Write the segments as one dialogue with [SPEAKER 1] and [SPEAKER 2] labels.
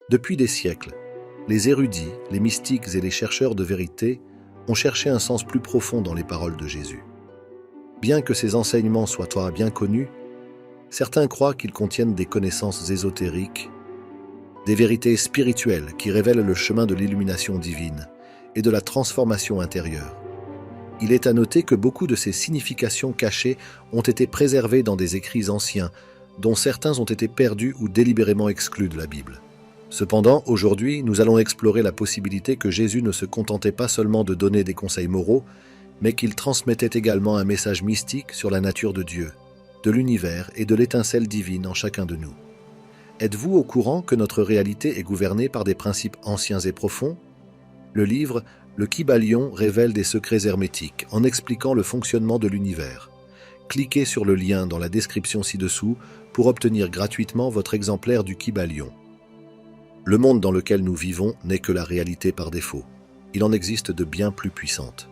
[SPEAKER 1] Depuis des siècles, les érudits, les mystiques et les chercheurs de vérité ont cherché un sens plus profond dans les paroles de Jésus. Bien que ces enseignements soient bien connus, certains croient qu'ils contiennent des connaissances ésotériques, des vérités spirituelles qui révèlent le chemin de l'illumination divine et de la transformation intérieure. Il est à noter que beaucoup de ces significations cachées ont été préservées dans des écrits anciens, dont certains ont été perdus ou délibérément exclus de la Bible. Cependant, aujourd'hui, nous allons explorer la possibilité que Jésus ne se contentait pas seulement de donner des conseils moraux, mais qu'il transmettait également un message mystique sur la nature de Dieu, de l'univers et de l'étincelle divine en chacun de nous. Êtes-vous au courant que notre réalité est gouvernée par des principes anciens et profonds? Le livre « Le Kybalion » révèle des secrets hermétiques en expliquant le fonctionnement de l'univers. Cliquez sur le lien dans la description ci-dessous pour obtenir gratuitement votre exemplaire du Kybalion. Le monde dans lequel nous vivons n'est que la réalité par défaut. Il en existe de bien plus puissantes.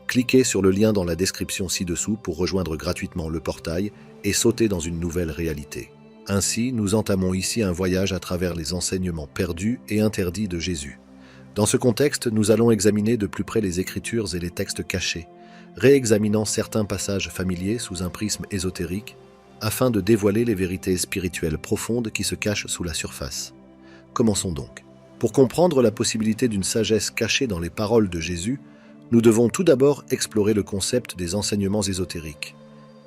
[SPEAKER 1] Cliquez sur le lien dans la description ci-dessous pour rejoindre gratuitement le portail et sauter dans une nouvelle réalité. Ainsi, nous entamons ici un voyage à travers les enseignements perdus et interdits de Jésus. Dans ce contexte, nous allons examiner de plus près les Écritures et les textes cachés, réexaminant certains passages familiers sous un prisme ésotérique, afin de dévoiler les vérités spirituelles profondes qui se cachent sous la surface. Commençons donc. Pour comprendre la possibilité d'une sagesse cachée dans les paroles de Jésus, nous devons tout d'abord explorer le concept des enseignements ésotériques.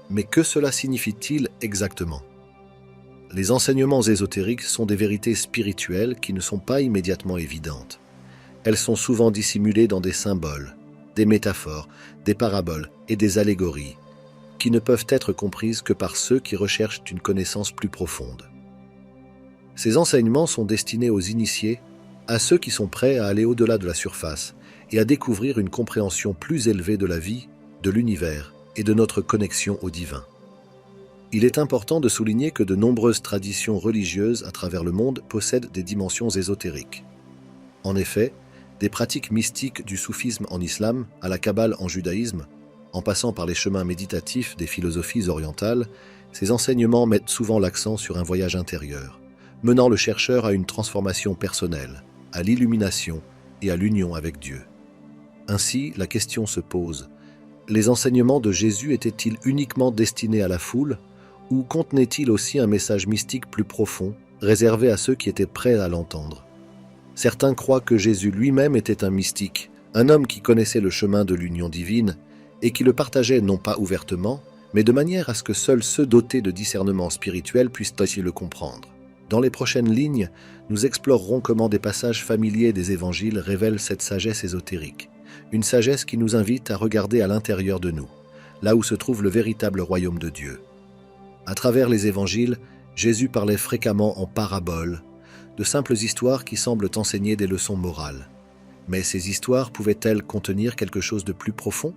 [SPEAKER 1] Mais que cela signifie-t-il exactement? Les enseignements ésotériques sont des vérités spirituelles qui ne sont pas immédiatement évidentes. Elles sont souvent dissimulées dans des symboles, des métaphores, des paraboles et des allégories, qui ne peuvent être comprises que par ceux qui recherchent une connaissance plus profonde. Ces enseignements sont destinés aux initiés, à ceux qui sont prêts à aller au-delà de la surface et à découvrir une compréhension plus élevée de la vie, de l'univers et de notre connexion au divin. Il est important de souligner que de nombreuses traditions religieuses à travers le monde possèdent des dimensions ésotériques. En effet, des pratiques mystiques du soufisme en islam à la kabbale en judaïsme, en passant par les chemins méditatifs des philosophies orientales, ces enseignements mettent souvent l'accent sur un voyage intérieur, menant le chercheur à une transformation personnelle, à l'illumination et à l'union avec Dieu. Ainsi, la question se pose, les enseignements de Jésus étaient-ils uniquement destinés à la foule, ou contenaient-ils aussi un message mystique plus profond, réservé à ceux qui étaient prêts à l'entendre? Certains croient que Jésus lui-même était un mystique, un homme qui connaissait le chemin de l'union divine et qui le partageait non pas ouvertement, mais de manière à ce que seuls ceux dotés de discernement spirituel puissent aussi le comprendre. Dans les prochaines lignes, nous explorerons comment des passages familiers des évangiles révèlent cette sagesse ésotérique, une sagesse qui nous invite à regarder à l'intérieur de nous, là où se trouve le véritable royaume de Dieu. À travers les évangiles, Jésus parlait fréquemment en paraboles, de simples histoires qui semblent enseigner des leçons morales. Mais ces histoires pouvaient-elles contenir quelque chose de plus profond?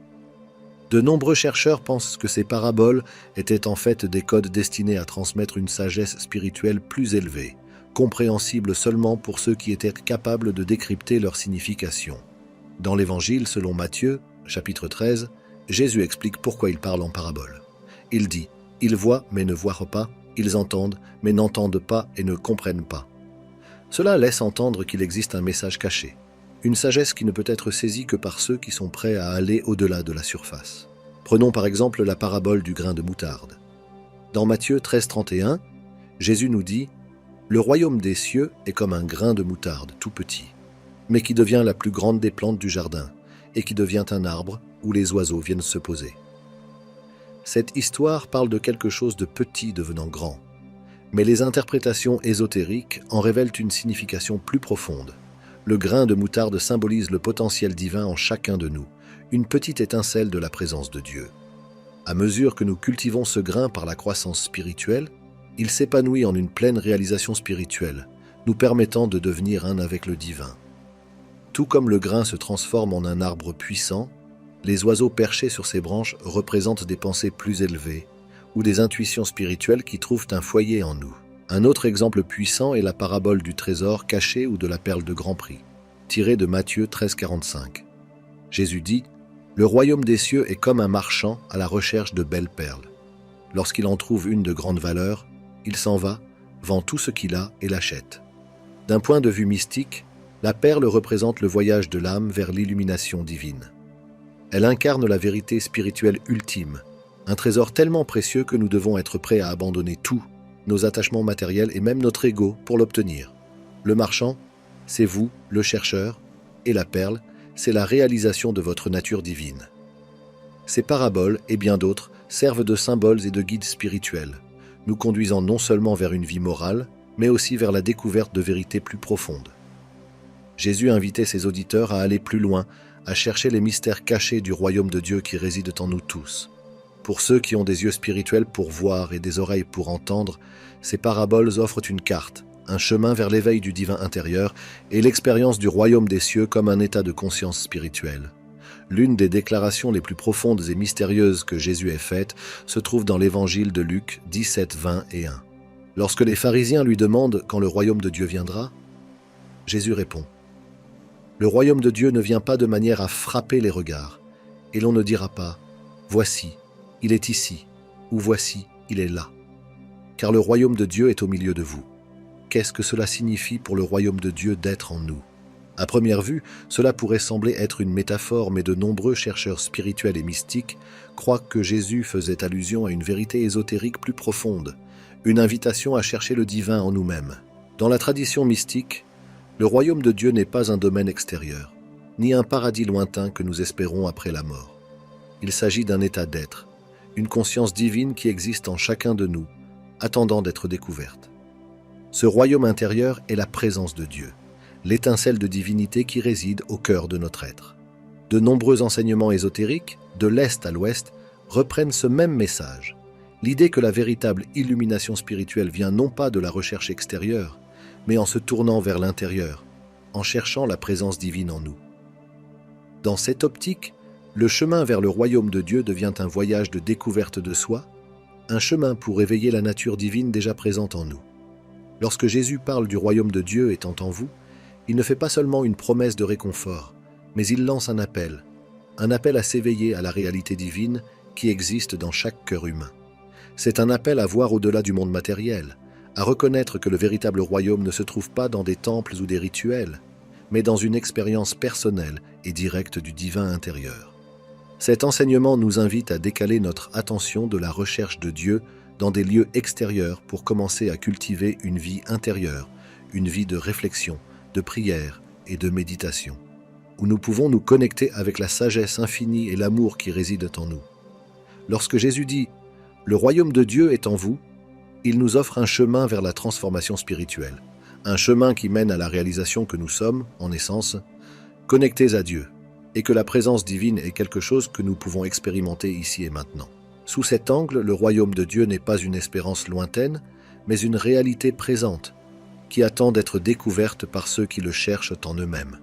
[SPEAKER 1] De nombreux chercheurs pensent que ces paraboles étaient en fait des codes destinés à transmettre une sagesse spirituelle plus élevée, compréhensible seulement pour ceux qui étaient capables de décrypter leur signification. Dans l'Évangile selon Matthieu, chapitre 13, Jésus explique pourquoi il parle en paraboles. Il dit « Ils voient mais ne voient pas, ils entendent mais n'entendent pas et ne comprennent pas ». Cela laisse entendre qu'il existe un message caché, une sagesse qui ne peut être saisie que par ceux qui sont prêts à aller au-delà de la surface. Prenons par exemple la parabole du grain de moutarde. Dans Matthieu 13, 31, Jésus nous dit « Le royaume des cieux est comme un grain de moutarde tout petit, mais qui devient la plus grande des plantes du jardin et qui devient un arbre où les oiseaux viennent se poser. » Cette histoire parle de quelque chose de petit devenant grand, mais les interprétations ésotériques en révèlent une signification plus profonde. Le grain de moutarde symbolise le potentiel divin en chacun de nous, une petite étincelle de la présence de Dieu. À mesure que nous cultivons ce grain par la croissance spirituelle, il s'épanouit en une pleine réalisation spirituelle, nous permettant de devenir un avec le divin. Tout comme le grain se transforme en un arbre puissant, les oiseaux perchés sur ses branches représentent des pensées plus élevées, ou des intuitions spirituelles qui trouvent un foyer en nous. Un autre exemple puissant est la parabole du trésor caché ou de la perle de grand prix, tirée de Matthieu 13, 45. Jésus dit « Le royaume des cieux est comme un marchand à la recherche de belles perles. Lorsqu'il en trouve une de grande valeur, il s'en va, vend tout ce qu'il a et l'achète. D'un point de vue mystique, la perle représente le voyage de l'âme vers l'illumination divine. Elle incarne la vérité spirituelle ultime, un trésor tellement précieux que nous devons être prêts à abandonner tout, nos attachements matériels et même notre ego pour l'obtenir. Le marchand, c'est vous, le chercheur, et la perle, c'est la réalisation de votre nature divine. Ces paraboles, et bien d'autres, servent de symboles et de guides spirituels, nous conduisant non seulement vers une vie morale, mais aussi vers la découverte de vérités plus profondes. Jésus invitait ses auditeurs à aller plus loin, à chercher les mystères cachés du royaume de Dieu qui réside en nous tous. Pour ceux qui ont des yeux spirituels pour voir et des oreilles pour entendre, ces paraboles offrent une carte, un chemin vers l'éveil du divin intérieur et l'expérience du royaume des cieux comme un état de conscience spirituelle. L'une des déclarations les plus profondes et mystérieuses que Jésus ait faites se trouve dans l'évangile de Luc 17, 20 et 1. Lorsque les pharisiens lui demandent quand le royaume de Dieu viendra, Jésus répond : « Le royaume de Dieu ne vient pas de manière à frapper les regards, et l'on ne dira pas « Voici, il est ici » ou « Voici, il est là ». Car le royaume de Dieu est au milieu de vous. Qu'est-ce que cela signifie pour le royaume de Dieu d'être en nous ? À première vue, cela pourrait sembler être une métaphore, mais de nombreux chercheurs spirituels et mystiques croient que Jésus faisait allusion à une vérité ésotérique plus profonde, une invitation à chercher le divin en nous-mêmes. Dans la tradition mystique, le royaume de Dieu n'est pas un domaine extérieur, ni un paradis lointain que nous espérons après la mort. Il s'agit d'un état d'être, une conscience divine qui existe en chacun de nous, attendant d'être découverte. Ce royaume intérieur est la présence de Dieu, l'étincelle de divinité qui réside au cœur de notre être. De nombreux enseignements ésotériques, de l'Est à l'Ouest, reprennent ce même message. L'idée que la véritable illumination spirituelle vient non pas de la recherche extérieure, mais en se tournant vers l'intérieur, en cherchant la présence divine en nous. Dans cette optique, le chemin vers le royaume de Dieu devient un voyage de découverte de soi, un chemin pour éveiller la nature divine déjà présente en nous. Lorsque Jésus parle du royaume de Dieu étant en vous, il ne fait pas seulement une promesse de réconfort, mais il lance un appel à s'éveiller à la réalité divine qui existe dans chaque cœur humain. C'est un appel à voir au-delà du monde matériel, à reconnaître que le véritable royaume ne se trouve pas dans des temples ou des rituels, mais dans une expérience personnelle et directe du divin intérieur. Cet enseignement nous invite à décaler notre attention de la recherche de Dieu dans des lieux extérieurs pour commencer à cultiver une vie intérieure, une vie de réflexion, de prière et de méditation, où nous pouvons nous connecter avec la sagesse infinie et l'amour qui résident en nous. Lorsque Jésus dit « Le royaume de Dieu est en vous », il nous offre un chemin vers la transformation spirituelle, un chemin qui mène à la réalisation que nous sommes, en essence, connectés à Dieu, et que la présence divine est quelque chose que nous pouvons expérimenter ici et maintenant. Sous cet angle, le royaume de Dieu n'est pas une espérance lointaine, mais une réalité présente, qui attend d'être découverte par ceux qui le cherchent en eux-mêmes.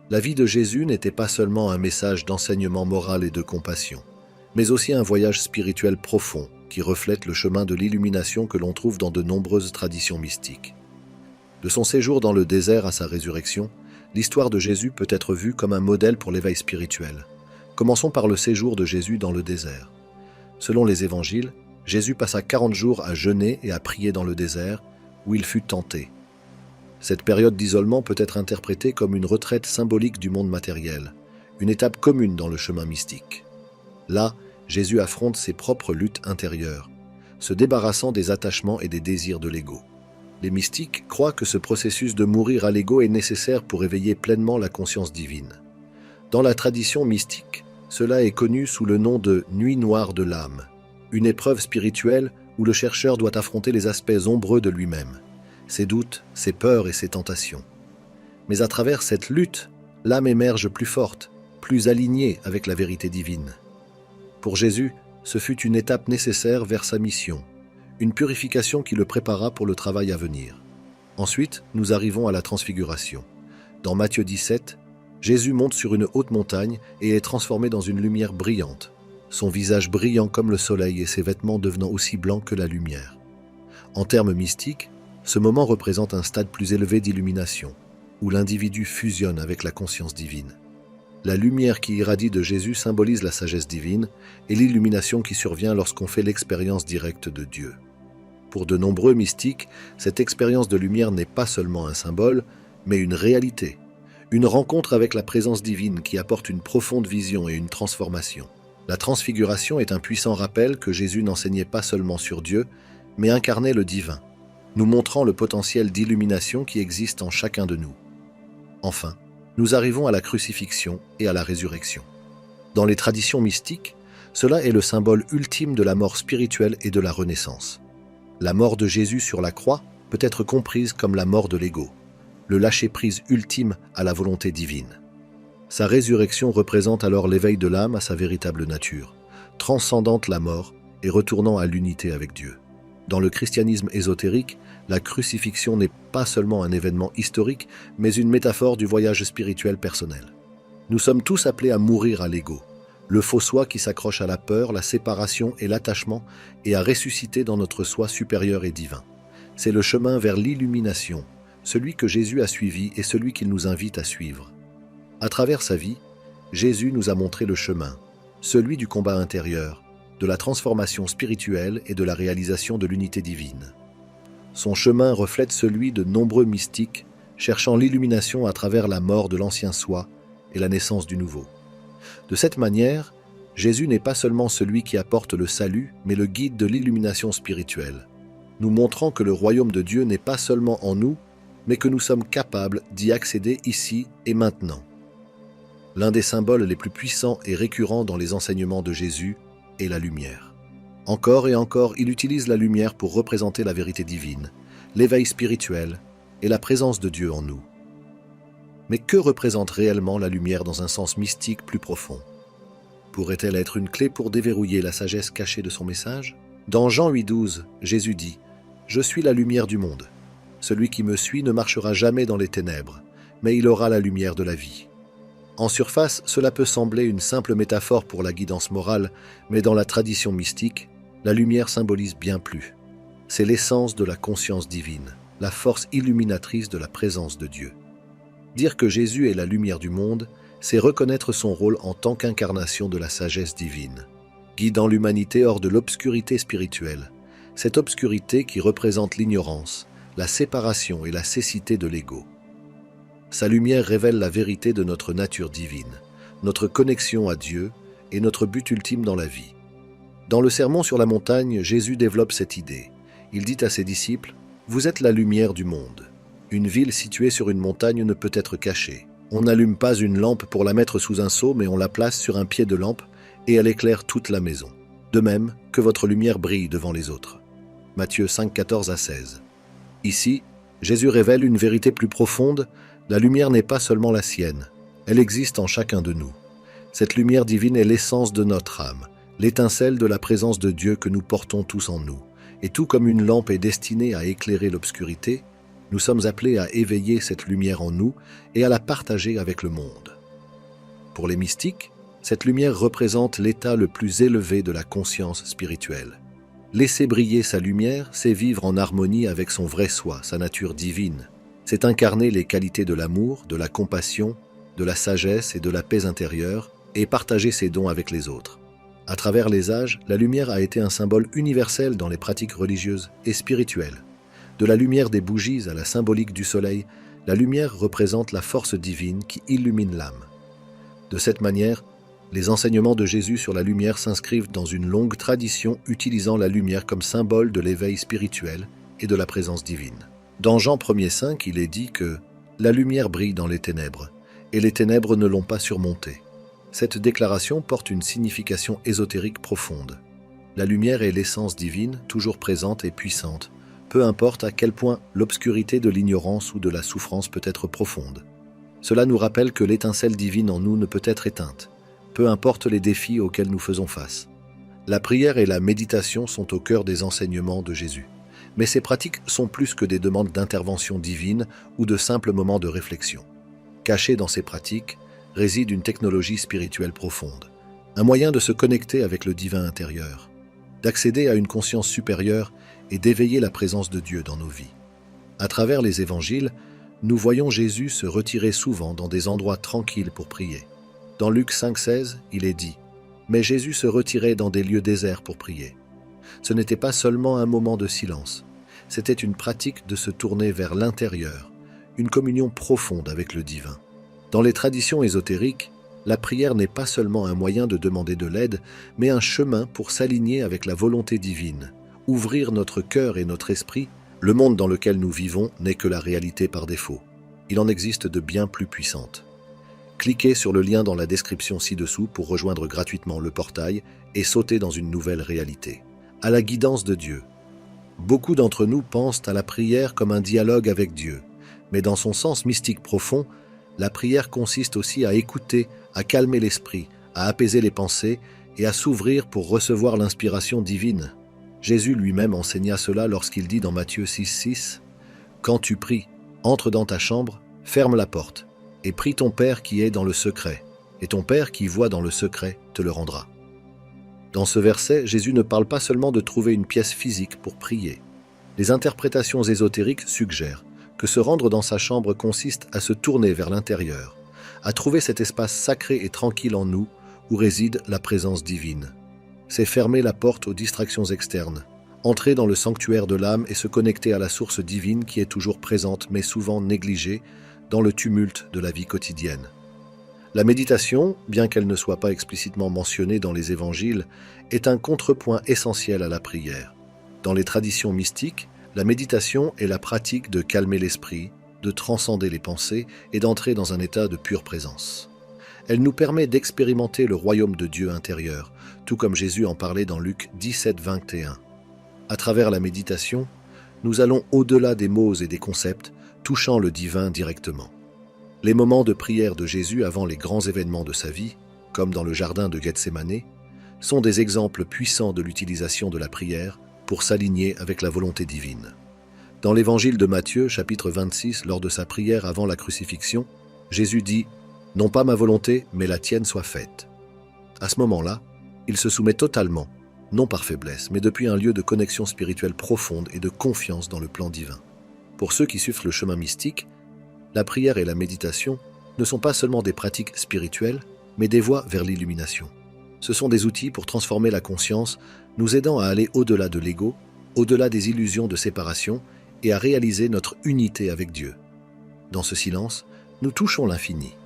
[SPEAKER 1] La vie de Jésus n'était pas seulement un message d'enseignement moral et de compassion, mais aussi un voyage spirituel profond qui reflète le chemin de l'illumination que l'on trouve dans de nombreuses traditions mystiques. De son séjour dans le désert à sa résurrection, l'histoire de Jésus peut être vue comme un modèle pour l'éveil spirituel. Commençons par le séjour de Jésus dans le désert. Selon les évangiles, Jésus passa 40 jours à jeûner et à prier dans le désert, où il fut tenté. Cette période d'isolement peut être interprétée comme une retraite symbolique du monde matériel, une étape commune dans le chemin mystique. Là, Jésus affronte ses propres luttes intérieures, se débarrassant des attachements et des désirs de l'ego. Les mystiques croient que ce processus de mourir à l'ego est nécessaire pour éveiller pleinement la conscience divine. Dans la tradition mystique, cela est connu sous le nom de « nuit noire de l'âme », une épreuve spirituelle où le chercheur doit affronter les aspects ombreux de lui-même, ses doutes, ses peurs et ses tentations. Mais à travers cette lutte, l'âme émerge plus forte, plus alignée avec la vérité divine. Pour Jésus, ce fut une étape nécessaire vers sa mission, une purification qui le prépara pour le travail à venir. Ensuite, nous arrivons à la transfiguration. Dans Matthieu 17, Jésus monte sur une haute montagne et est transformé dans une lumière brillante, son visage brillant comme le soleil et ses vêtements devenant aussi blancs que la lumière. En termes mystiques, ce moment représente un stade plus élevé d'illumination, où l'individu fusionne avec la conscience divine. La lumière qui irradie de Jésus symbolise la sagesse divine et l'illumination qui survient lorsqu'on fait l'expérience directe de Dieu. Pour de nombreux mystiques, cette expérience de lumière n'est pas seulement un symbole, mais une réalité, une rencontre avec la présence divine qui apporte une profonde vision et une transformation. La transfiguration est un puissant rappel que Jésus n'enseignait pas seulement sur Dieu, mais incarnait le divin, nous montrant le potentiel d'illumination qui existe en chacun de nous. Enfin, nous arrivons à la crucifixion et à la résurrection. Dans les traditions mystiques, cela est le symbole ultime de la mort spirituelle et de la renaissance. La mort de Jésus sur la croix peut être comprise comme la mort de l'ego, le lâcher-prise ultime à la volonté divine. Sa résurrection représente alors l'éveil de l'âme à sa véritable nature, transcendante la mort et retournant à l'unité avec Dieu. Dans le christianisme ésotérique, la crucifixion n'est pas seulement un événement historique, mais une métaphore du voyage spirituel personnel. Nous sommes tous appelés à mourir à l'ego, le faux soi qui s'accroche à la peur, la séparation et l'attachement, et à ressusciter dans notre soi supérieur et divin. C'est le chemin vers l'illumination, celui que Jésus a suivi et celui qu'il nous invite à suivre. À travers sa vie, Jésus nous a montré le chemin, celui du combat intérieur, de la transformation spirituelle et de la réalisation de l'unité divine. Son chemin reflète celui de nombreux mystiques cherchant l'illumination à travers la mort de l'ancien soi et la naissance du nouveau. De cette manière, Jésus n'est pas seulement celui qui apporte le salut, mais le guide de l'illumination spirituelle, nous montrant que le royaume de Dieu n'est pas seulement en nous, mais que nous sommes capables d'y accéder ici et maintenant. L'un des symboles les plus puissants et récurrents dans les enseignements de Jésus est la lumière. Encore et encore, il utilise la lumière pour représenter la vérité divine, l'éveil spirituel et la présence de Dieu en nous. Mais que représente réellement la lumière dans un sens mystique plus profond? Pourrait-elle être une clé pour déverrouiller la sagesse cachée de son message? Dans Jean 8,12, Jésus dit « Je suis la lumière du monde. Celui qui me suit ne marchera jamais dans les ténèbres, mais il aura la lumière de la vie. » En surface, cela peut sembler une simple métaphore pour la guidance morale, mais dans la tradition mystique, la lumière symbolise bien plus. C'est l'essence de la conscience divine, la force illuminatrice de la présence de Dieu. Dire que Jésus est la lumière du monde, c'est reconnaître son rôle en tant qu'incarnation de la sagesse divine, guidant l'humanité hors de l'obscurité spirituelle, cette obscurité qui représente l'ignorance, la séparation et la cécité de l'ego. Sa lumière révèle la vérité de notre nature divine, notre connexion à Dieu et notre but ultime dans la vie. Dans le Sermon sur la montagne, Jésus développe cette idée. Il dit à ses disciples « Vous êtes la lumière du monde. Une ville située sur une montagne ne peut être cachée. On n'allume pas une lampe pour la mettre sous un seau, mais on la place sur un pied de lampe et elle éclaire toute la maison. De même que votre lumière brille devant les autres. » Matthieu 5, 14 à 16. Ici, Jésus révèle une vérité plus profonde. La lumière n'est pas seulement la sienne, elle existe en chacun de nous. Cette lumière divine est l'essence de notre âme, l'étincelle de la présence de Dieu que nous portons tous en nous. Et tout comme une lampe est destinée à éclairer l'obscurité, nous sommes appelés à éveiller cette lumière en nous et à la partager avec le monde. Pour les mystiques, cette lumière représente l'état le plus élevé de la conscience spirituelle. Laisser briller sa lumière, c'est vivre en harmonie avec son vrai soi, sa nature divine. C'est incarner les qualités de l'amour, de la compassion, de la sagesse et de la paix intérieure et partager ses dons avec les autres. À travers les âges, la lumière a été un symbole universel dans les pratiques religieuses et spirituelles. De la lumière des bougies à la symbolique du soleil, la lumière représente la force divine qui illumine l'âme. De cette manière, les enseignements de Jésus sur la lumière s'inscrivent dans une longue tradition utilisant la lumière comme symbole de l'éveil spirituel et de la présence divine. Dans Jean 1,5, il est dit que « La lumière brille dans les ténèbres, et les ténèbres ne l'ont pas surmontée. » Cette déclaration porte une signification ésotérique profonde. La lumière est l'essence divine, toujours présente et puissante, peu importe à quel point l'obscurité de l'ignorance ou de la souffrance peut être profonde. Cela nous rappelle que l'étincelle divine en nous ne peut être éteinte, peu importe les défis auxquels nous faisons face. La prière et la méditation sont au cœur des enseignements de Jésus. Mais ces pratiques sont plus que des demandes d'intervention divine ou de simples moments de réflexion. Cachée dans ces pratiques réside une technologie spirituelle profonde, un moyen de se connecter avec le divin intérieur, d'accéder à une conscience supérieure et d'éveiller la présence de Dieu dans nos vies. À travers les évangiles, nous voyons Jésus se retirer souvent dans des endroits tranquilles pour prier. Dans Luc 5,16, il est dit « Mais Jésus se retirait dans des lieux déserts pour prier. » Ce n'était pas seulement un moment de silence, c'était une pratique de se tourner vers l'intérieur, une communion profonde avec le divin. Dans les traditions ésotériques, la prière n'est pas seulement un moyen de demander de l'aide, mais un chemin pour s'aligner avec la volonté divine, ouvrir notre cœur et notre esprit. Le monde dans lequel nous vivons n'est que la réalité par défaut. Il en existe de bien plus puissantes. Cliquez sur le lien dans la description ci-dessous pour rejoindre gratuitement le portail et sauter dans une nouvelle réalité. À la guidance de Dieu. Beaucoup d'entre nous pensent à la prière comme un dialogue avec Dieu, mais dans son sens mystique profond, la prière consiste aussi à écouter, à calmer l'esprit, à apaiser les pensées et à s'ouvrir pour recevoir l'inspiration divine. Jésus lui-même enseigna cela lorsqu'il dit dans Matthieu 6,6 « Quand tu pries, entre dans ta chambre, ferme la porte, et prie ton Père qui est dans le secret, et ton Père qui voit dans le secret te le rendra. » Dans ce verset, Jésus ne parle pas seulement de trouver une pièce physique pour prier. Les interprétations ésotériques suggèrent que se rendre dans sa chambre consiste à se tourner vers l'intérieur, à trouver cet espace sacré et tranquille en nous où réside la présence divine. C'est fermer la porte aux distractions externes, entrer dans le sanctuaire de l'âme et se connecter à la source divine qui est toujours présente mais souvent négligée dans le tumulte de la vie quotidienne. La méditation, bien qu'elle ne soit pas explicitement mentionnée dans les évangiles, est un contrepoint essentiel à la prière. Dans les traditions mystiques, la méditation est la pratique de calmer l'esprit, de transcender les pensées et d'entrer dans un état de pure présence. Elle nous permet d'expérimenter le royaume de Dieu intérieur, tout comme Jésus en parlait dans Luc 17, 21. À travers la méditation, nous allons au-delà des mots et des concepts, touchant le divin directement. Les moments de prière de Jésus avant les grands événements de sa vie, comme dans le jardin de Gethsémanée, sont des exemples puissants de l'utilisation de la prière pour s'aligner avec la volonté divine. Dans l'évangile de Matthieu, chapitre 26, lors de sa prière avant la crucifixion, Jésus dit « Non pas ma volonté, mais la tienne soit faite ». À ce moment-là, il se soumet totalement, non par faiblesse, mais depuis un lieu de connexion spirituelle profonde et de confiance dans le plan divin. Pour ceux qui suivent le chemin mystique, la prière et la méditation ne sont pas seulement des pratiques spirituelles, mais des voies vers l'illumination. Ce sont des outils pour transformer la conscience, nous aidant à aller au-delà de l'ego, au-delà des illusions de séparation et à réaliser notre unité avec Dieu. Dans ce silence, nous touchons l'infini.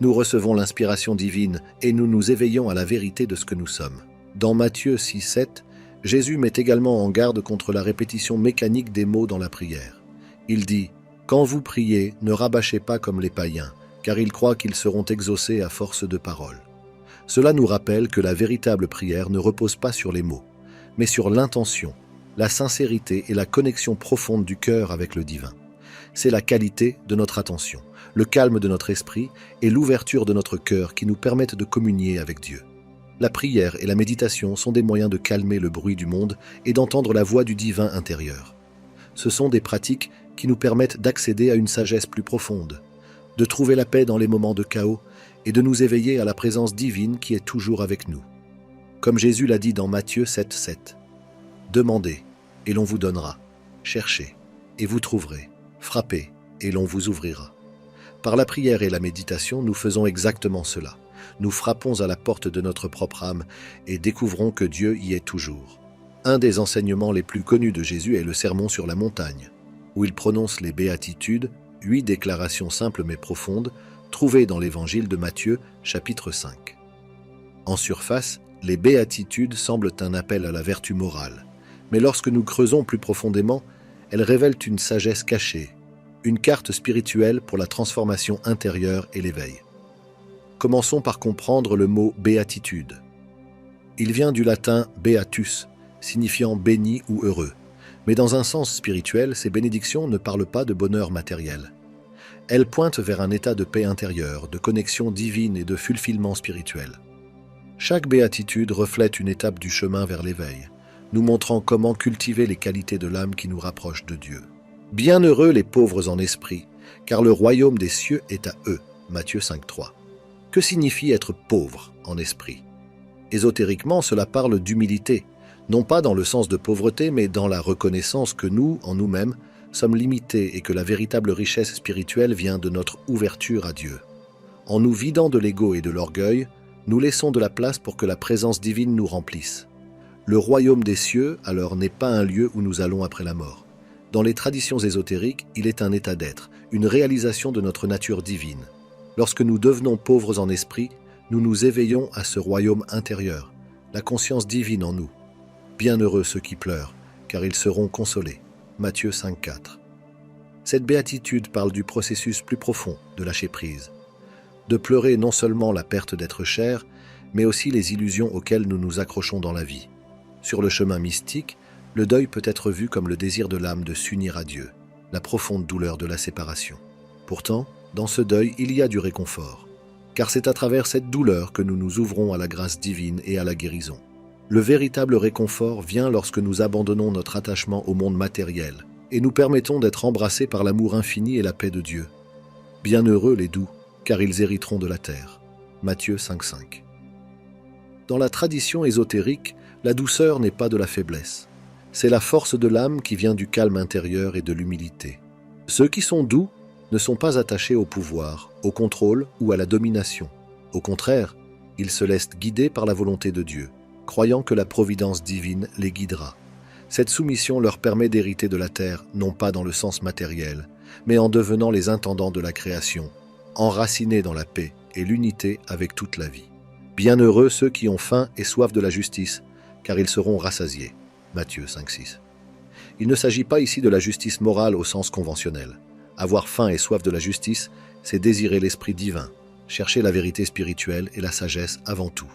[SPEAKER 1] Nous recevons l'inspiration divine et nous nous éveillons à la vérité de ce que nous sommes. Dans Matthieu 6,7, Jésus met également en garde contre la répétition mécanique des mots dans la prière. Il dit « Quand vous priez, ne rabâchez pas comme les païens, car ils croient qu'ils seront exaucés à force de paroles. » Cela nous rappelle que la véritable prière ne repose pas sur les mots, mais sur l'intention, la sincérité et la connexion profonde du cœur avec le divin. C'est la qualité de notre attention, le calme de notre esprit et l'ouverture de notre cœur qui nous permettent de communier avec Dieu. La prière et la méditation sont des moyens de calmer le bruit du monde et d'entendre la voix du divin intérieur. Ce sont des pratiques qui nous permettent d'accéder à une sagesse plus profonde, de trouver la paix dans les moments de chaos et de nous éveiller à la présence divine qui est toujours avec nous. Comme Jésus l'a dit dans Matthieu 7,7, « Demandez, et l'on vous donnera. Cherchez, et vous trouverez. Frappez, et l'on vous ouvrira. » Par la prière et la méditation, nous faisons exactement cela. Nous frappons à la porte de notre propre âme et découvrons que Dieu y est toujours. Un des enseignements les plus connus de Jésus est le Sermon sur la montagne, où il prononce les béatitudes, 8 déclarations simples mais profondes, trouvées dans l'évangile de Matthieu, chapitre 5. En surface, les béatitudes semblent un appel à la vertu morale, mais lorsque nous creusons plus profondément, elles révèlent une sagesse cachée, une carte spirituelle pour la transformation intérieure et l'éveil. Commençons par comprendre le mot béatitude. Il vient du latin beatus, signifiant béni ou heureux. Mais dans un sens spirituel, ces bénédictions ne parlent pas de bonheur matériel. Elles pointent vers un état de paix intérieure, de connexion divine et de fulfillement spirituel. Chaque béatitude reflète une étape du chemin vers l'éveil, nous montrant comment cultiver les qualités de l'âme qui nous rapprochent de Dieu. Bienheureux les pauvres en esprit, car le royaume des cieux est à eux. Matthieu 5,3. Que signifie être pauvre en esprit? Ésotériquement, cela parle d'humilité, non pas dans le sens de pauvreté, mais dans la reconnaissance que nous, en nous-mêmes, sommes limités et que la véritable richesse spirituelle vient de notre ouverture à Dieu. En nous vidant de l'ego et de l'orgueil, nous laissons de la place pour que la présence divine nous remplisse. Le royaume des cieux, alors, n'est pas un lieu où nous allons après la mort. Dans les traditions ésotériques, il est un état d'être, une réalisation de notre nature divine. Lorsque nous devenons pauvres en esprit, nous nous éveillons à ce royaume intérieur, la conscience divine en nous. Bienheureux ceux qui pleurent, car ils seront consolés. Matthieu 5,4. Cette béatitude parle du processus plus profond de lâcher prise, de pleurer non seulement la perte d'être cher, mais aussi les illusions auxquelles nous nous accrochons dans la vie. Sur le chemin mystique, le deuil peut être vu comme le désir de l'âme de s'unir à Dieu, la profonde douleur de la séparation. Pourtant, dans ce deuil, il y a du réconfort, car c'est à travers cette douleur que nous nous ouvrons à la grâce divine et à la guérison. Le véritable réconfort vient lorsque nous abandonnons notre attachement au monde matériel et nous permettons d'être embrassés par l'amour infini et la paix de Dieu. Bienheureux les doux, car ils hériteront de la terre. Matthieu 5,5. Dans la tradition ésotérique, la douceur n'est pas de la faiblesse. C'est la force de l'âme qui vient du calme intérieur et de l'humilité. Ceux qui sont doux ne sont pas attachés au pouvoir, au contrôle ou à la domination. Au contraire, ils se laissent guider par la volonté de Dieu, croyant que la providence divine les guidera. Cette soumission leur permet d'hériter de la terre, non pas dans le sens matériel, mais en devenant les intendants de la création, enracinés dans la paix et l'unité avec toute la vie. Bienheureux ceux qui ont faim et soif de la justice, car ils seront rassasiés. Matthieu 5,6. Il ne s'agit pas ici de la justice morale au sens conventionnel. Avoir faim et soif de la justice, c'est désirer l'esprit divin, chercher la vérité spirituelle et la sagesse avant tout.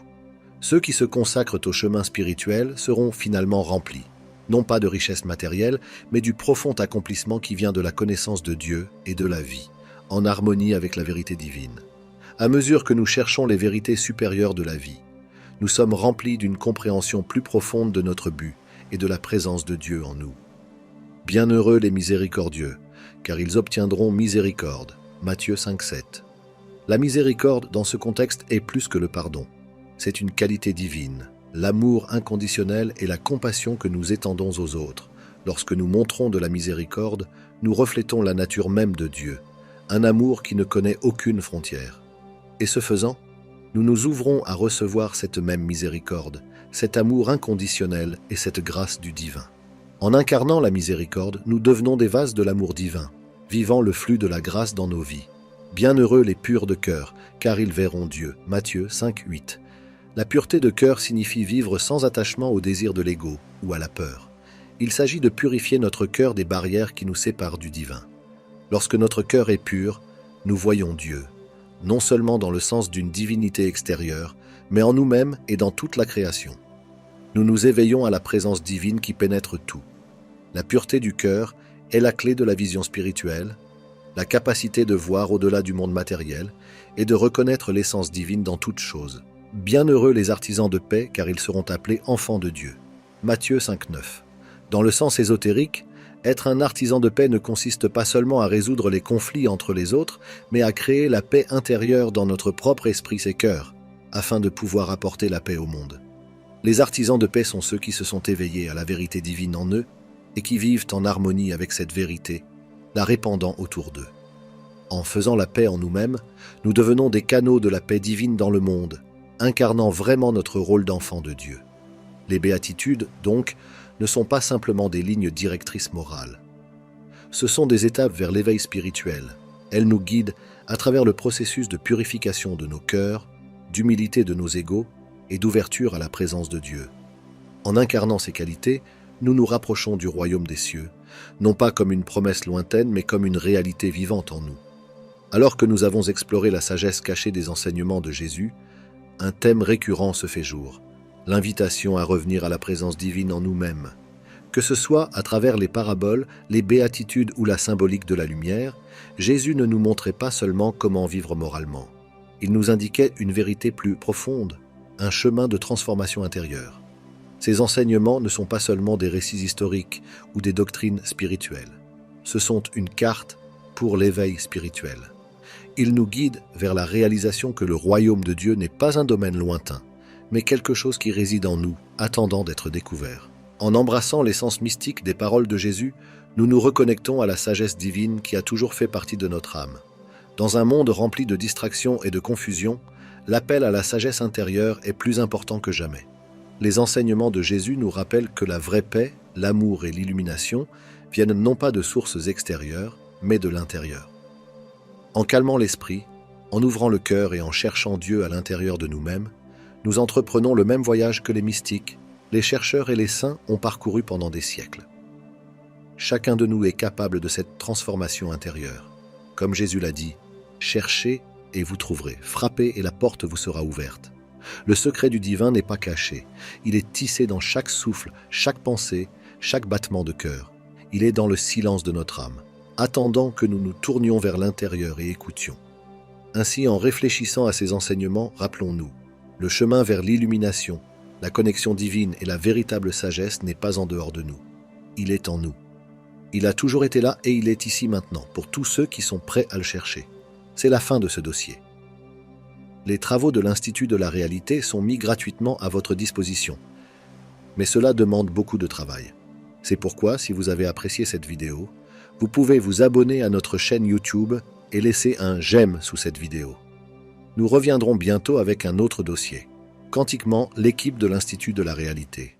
[SPEAKER 1] Ceux qui se consacrent au chemin spirituel seront finalement remplis, non pas de richesses matérielles, mais du profond accomplissement qui vient de la connaissance de Dieu et de la vie, en harmonie avec la vérité divine. À mesure que nous cherchons les vérités supérieures de la vie, nous sommes remplis d'une compréhension plus profonde de notre but et de la présence de Dieu en nous. Bienheureux les miséricordieux, car ils obtiendront miséricorde. Matthieu 5,7. La miséricorde dans ce contexte est plus que le pardon. C'est une qualité divine, l'amour inconditionnel et la compassion que nous étendons aux autres. Lorsque nous montrons de la miséricorde, nous reflétons la nature même de Dieu, un amour qui ne connaît aucune frontière. Et ce faisant, nous nous ouvrons à recevoir cette même miséricorde, cet amour inconditionnel et cette grâce du divin. En incarnant la miséricorde, nous devenons des vases de l'amour divin, vivant le flux de la grâce dans nos vies. Bienheureux les purs de cœur, car ils verront Dieu. Matthieu 5,8. La pureté de cœur signifie vivre sans attachement au désir de l'ego ou à la peur. Il s'agit de purifier notre cœur des barrières qui nous séparent du divin. Lorsque notre cœur est pur, nous voyons Dieu, non seulement dans le sens d'une divinité extérieure, mais en nous-mêmes et dans toute la création. Nous nous éveillons à la présence divine qui pénètre tout. La pureté du cœur est la clé de la vision spirituelle, la capacité de voir au-delà du monde matériel et de reconnaître l'essence divine dans toute chose. Bienheureux les artisans de paix, car ils seront appelés enfants de Dieu. Matthieu 5,9. Dans le sens ésotérique, être un artisan de paix ne consiste pas seulement à résoudre les conflits entre les autres, mais à créer la paix intérieure dans notre propre esprit et cœur, afin de pouvoir apporter la paix au monde. Les artisans de paix sont ceux qui se sont éveillés à la vérité divine en eux et qui vivent en harmonie avec cette vérité, la répandant autour d'eux. En faisant la paix en nous-mêmes, nous devenons des canaux de la paix divine dans le monde, incarnant vraiment notre rôle d'enfant de Dieu. Les béatitudes, donc, ne sont pas simplement des lignes directrices morales. Ce sont des étapes vers l'éveil spirituel. Elles nous guident à travers le processus de purification de nos cœurs, d'humilité de nos égos et d'ouverture à la présence de Dieu. En incarnant ces qualités, nous nous rapprochons du royaume des cieux, non pas comme une promesse lointaine, mais comme une réalité vivante en nous. Alors que nous avons exploré la sagesse cachée des enseignements de Jésus, un thème récurrent se fait jour, l'invitation à revenir à la présence divine en nous-mêmes. Que ce soit à travers les paraboles, les béatitudes ou la symbolique de la lumière, Jésus ne nous montrait pas seulement comment vivre moralement. Il nous indiquait une vérité plus profonde, un chemin de transformation intérieure. Ces enseignements ne sont pas seulement des récits historiques ou des doctrines spirituelles. Ce sont une carte pour l'éveil spirituel. Ils nous guident vers la réalisation que le royaume de Dieu n'est pas un domaine lointain, mais quelque chose qui réside en nous, attendant d'être découvert. En embrassant l'essence mystique des paroles de Jésus, nous nous reconnectons à la sagesse divine qui a toujours fait partie de notre âme. Dans un monde rempli de distractions et de confusion, l'appel à la sagesse intérieure est plus important que jamais. Les enseignements de Jésus nous rappellent que la vraie paix, l'amour et l'illumination viennent non pas de sources extérieures, mais de l'intérieur. En calmant l'esprit, en ouvrant le cœur et en cherchant Dieu à l'intérieur de nous-mêmes, nous entreprenons le même voyage que les mystiques, les chercheurs et les saints ont parcouru pendant des siècles. Chacun de nous est capable de cette transformation intérieure. Comme Jésus l'a dit, « Cherchez et vous trouverez, frappez et la porte vous sera ouverte ». Le secret du divin n'est pas caché, il est tissé dans chaque souffle, chaque pensée, chaque battement de cœur. Il est dans le silence de notre âme, attendant que nous nous tournions vers l'intérieur et écoutions. Ainsi, en réfléchissant à ces enseignements, rappelons-nous, le chemin vers l'illumination, la connexion divine et la véritable sagesse n'est pas en dehors de nous. Il est en nous. Il a toujours été là et il est ici maintenant, pour tous ceux qui sont prêts à le chercher. C'est la fin de ce dossier. Les travaux de l'Institut de la réalité sont mis gratuitement à votre disposition. Mais cela demande beaucoup de travail. C'est pourquoi, si vous avez apprécié cette vidéo, vous pouvez vous abonner à notre chaîne YouTube et laisser un « j'aime » sous cette vidéo. Nous reviendrons bientôt avec un autre dossier. Quantiquement, l'équipe de l'Institut de la réalité.